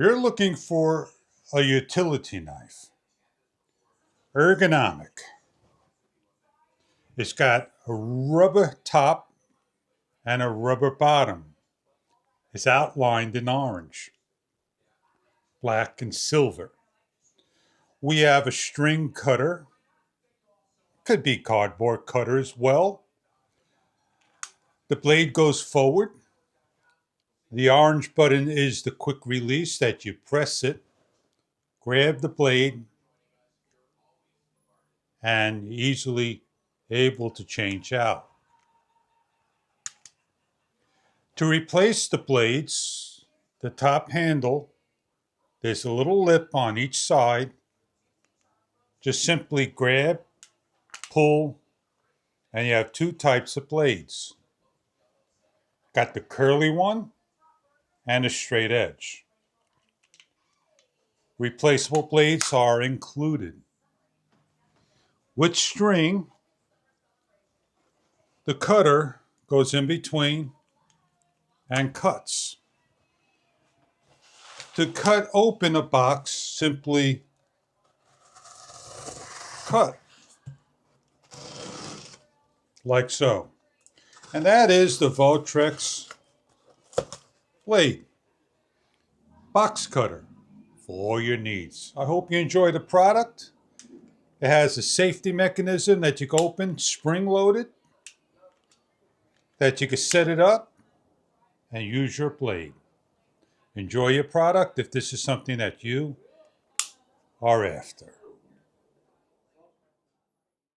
You're looking for a utility knife. Ergonomic. It's got a rubber top and a rubber bottom. It's outlined in orange, black, and silver. We have a string cutter. Could be cardboard cutter as well. The blade goes forward. The orange button is the quick release that you press it, grab the blade, and easily able to change out. To replace the blades, the top handle, there's a little lip on each side. Just simply grab, pull, and you have two types of blades. Got the curly one and a straight edge. Replaceable blades are included. With string, the cutter goes in between and cuts. To cut open a box, simply cut, like so. And that is the Votrek's blade box cutter for all your needs. I hope you enjoy the product. It has a safety mechanism that you can open, spring-loaded, that you can set it up and use your blade. Enjoy your product if this is something that you are after.